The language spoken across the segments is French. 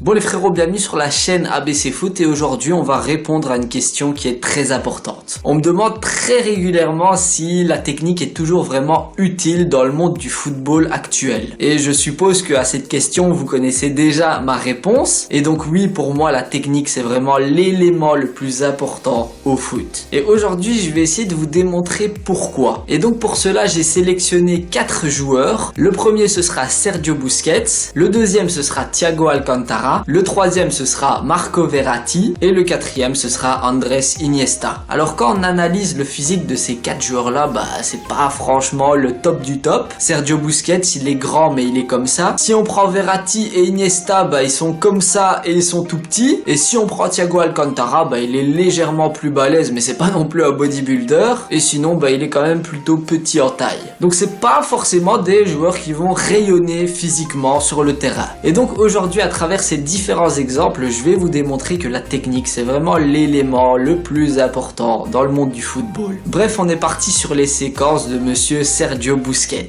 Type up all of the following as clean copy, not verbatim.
Bon les frérots, bienvenue sur la chaîne ABC Foot et aujourd'hui on va répondre à une question qui est très importante. On me demande très régulièrement si la technique est toujours vraiment utile dans le monde du football actuel. Et je suppose qu'à cette question vous connaissez déjà ma réponse. Et donc oui, pour moi la technique c'est vraiment l'élément le plus important au foot. Et aujourd'hui je vais essayer de vous démontrer pourquoi. Et donc pour cela j'ai sélectionné 4 joueurs. Le premier ce sera Sergio Busquets, le deuxième ce sera Thiago Alcantara, le troisième ce sera Marco Verratti et le quatrième ce sera Andrés Iniesta. Alors quand on analyse le physique de ces 4 joueurs là, c'est pas franchement le top du top. Sergio Busquets il est grand mais il est comme ça. Si on prend Verratti et Iniesta, ils sont comme ça et ils sont tout petits. Et si on prend Thiago Alcantara, il est légèrement plus balèze mais c'est pas non plus un bodybuilder. Et sinon il est quand même plutôt petit en taille. Donc c'est pas forcément des joueurs qui vont rayonner physiquement sur le terrain. Et donc aujourd'hui à travers ces différents exemples, je vais vous démontrer que la technique c'est vraiment l'élément le plus important dans le monde du football. Bref, on est parti sur les séquences de monsieur Sergio Busquets.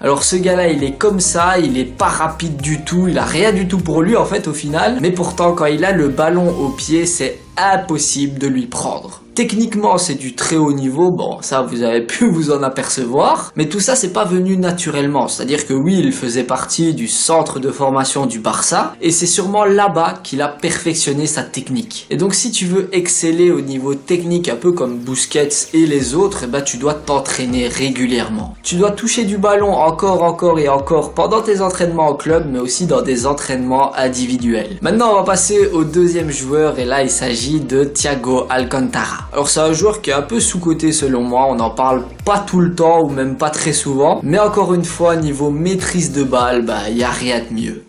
Alors ce gars-là, il est comme ça, il est pas rapide du tout, il a rien du tout pour lui en fait au final. Mais pourtant, quand il a le ballon au pied, c'est impossible de lui prendre. Techniquement, c'est du très haut niveau, ça vous avez pu vous en apercevoir, mais tout ça c'est pas venu naturellement, c'est-à-dire que oui, il faisait partie du centre de formation du Barça, et c'est sûrement là-bas qu'il a perfectionné sa technique. Et donc si tu veux exceller au niveau technique, un peu comme Busquets et les autres, tu dois t'entraîner régulièrement. Tu dois toucher du ballon encore et encore pendant tes entraînements en club, mais aussi dans des entraînements individuels. Maintenant, on va passer au deuxième joueur, et là il s'agit de Thiago Alcantara. Alors c'est un joueur qui est un peu sous-coté selon moi, on n'en parle pas tout le temps ou même pas très souvent, mais encore une fois niveau maîtrise de balle, il n'y a rien de mieux.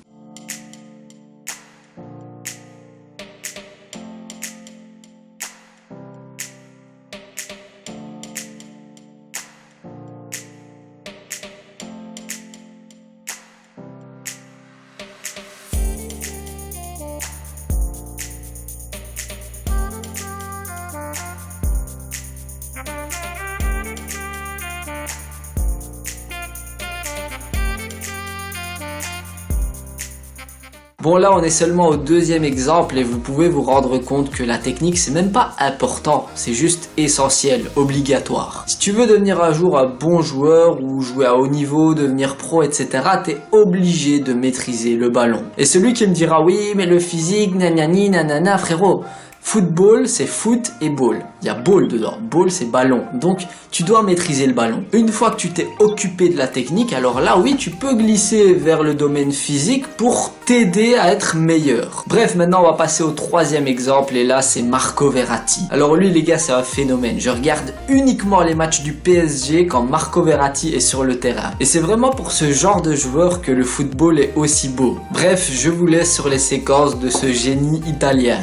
Bon là on est seulement au deuxième exemple et vous pouvez vous rendre compte que la technique c'est même pas important, c'est juste essentiel, obligatoire. Si tu veux devenir un jour un bon joueur ou jouer à haut niveau, devenir pro etc, t'es obligé de maîtriser le ballon. Et celui qui me dira oui mais le physique nanani nanana, frérot, football, c'est foot et ball. Il y a ball dedans. Ball, c'est ballon. Donc, tu dois maîtriser le ballon. Une fois que tu t'es occupé de la technique, alors là, oui, tu peux glisser vers le domaine physique pour t'aider à être meilleur. Bref, maintenant, on va passer au troisième exemple. Et là, c'est Marco Verratti. Alors lui, les gars, c'est un phénomène. Je regarde uniquement les matchs du PSG quand Marco Verratti est sur le terrain. Et c'est vraiment pour ce genre de joueur que le football est aussi beau. Bref, je vous laisse sur les séquences de ce génie italien.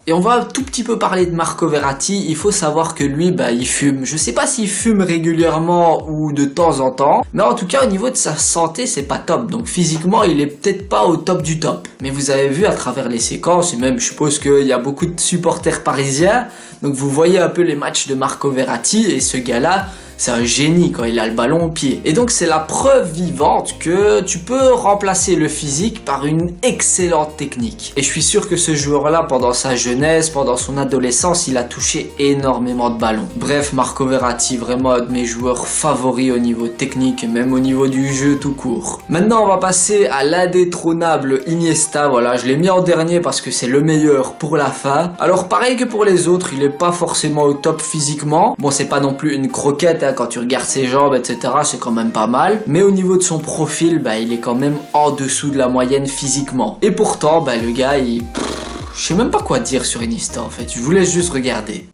Et on va un tout petit peu parler de Marco Verratti. Il faut savoir que lui, il fume. Je sais pas s'il fume régulièrement ou de temps en temps, mais en tout cas au niveau de sa santé, c'est pas top. Donc physiquement, il est peut-être pas au top du top. Mais vous avez vu à travers les séquences, et même je suppose qu'il y a beaucoup de supporters parisiens, donc vous voyez un peu les matchs de Marco Verratti, et ce gars-là, c'est un génie quand il a le ballon au pied. Et donc c'est la preuve vivante que tu peux remplacer le physique par une excellente technique. Et je suis sûr que ce joueur-là, pendant sa jeunesse, pendant son adolescence, il a touché énormément de ballons. Bref, Marco Verratti, vraiment un de mes joueurs favoris au niveau technique et même au niveau du jeu tout court. Maintenant, on va passer à l'indétrônable Iniesta. Voilà, je l'ai mis en dernier parce que c'est le meilleur pour la fin. Alors pareil que pour les autres, il est pas forcément au top physiquement. Bon, c'est pas non plus une croquette, quand tu regardes ses jambes, etc., c'est quand même pas mal. Mais au niveau de son profil, il est quand même en dessous de la moyenne physiquement. Et pourtant, le gars, je sais même pas quoi dire sur Iniesta en fait. Je vous laisse juste regarder.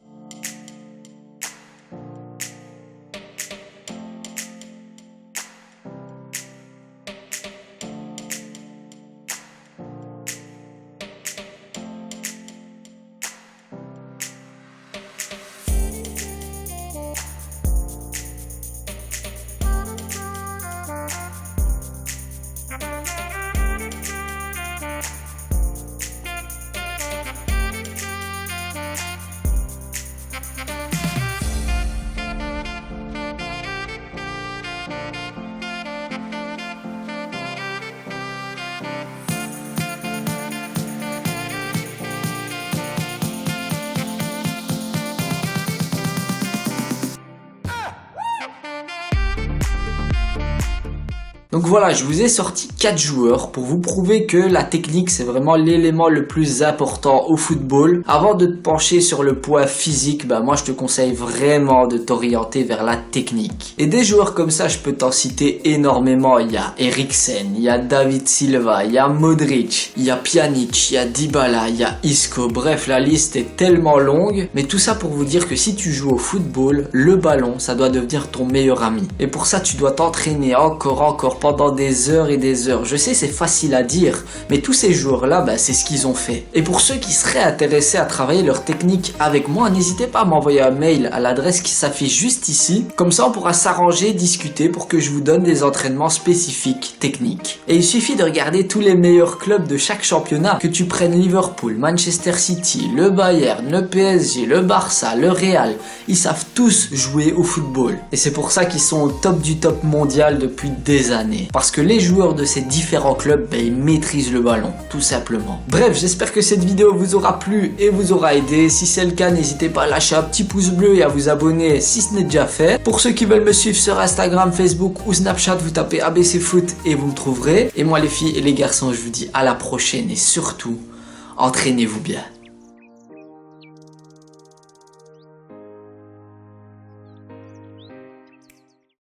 Donc voilà, je vous ai sorti 4 joueurs pour vous prouver que la technique c'est vraiment l'élément le plus important au football. Avant de te pencher sur le poids physique, moi je te conseille vraiment de t'orienter vers la technique. Et des joueurs comme ça, je peux t'en citer énormément. Il y a Eriksen, il y a David Silva, il y a Modric, il y a Pjanic, il y a Dybala, il y a Isco. Bref, la liste est tellement longue. Mais tout ça pour vous dire que si tu joues au football, le ballon, ça doit devenir ton meilleur ami. Et pour ça, tu dois t'entraîner encore pendant des heures et des heures. Je sais, c'est facile à dire, mais tous ces joueurs-là, c'est ce qu'ils ont fait. Et pour ceux qui seraient intéressés à travailler leur technique avec moi, n'hésitez pas à m'envoyer un mail à l'adresse qui s'affiche juste ici. Comme ça, on pourra s'arranger, discuter pour que je vous donne des entraînements spécifiques, techniques. Et il suffit de regarder tous les meilleurs clubs de chaque championnat, que tu prennes Liverpool, Manchester City, le Bayern, le PSG, le Barça, le Real. Ils savent tous jouer au football. Et c'est pour ça qu'ils sont au top du top mondial depuis des années. Parce que les joueurs de ces différents clubs, ils maîtrisent le ballon, tout simplement. Bref, j'espère que cette vidéo vous aura plu et vous aura aidé. Si c'est le cas, n'hésitez pas à lâcher un petit pouce bleu et à vous abonner si ce n'est déjà fait. Pour ceux qui veulent me suivre sur Instagram, Facebook ou Snapchat, vous tapez ABC Foot et vous me trouverez. Et moi les filles et les garçons, je vous dis à la prochaine et surtout, entraînez-vous bien.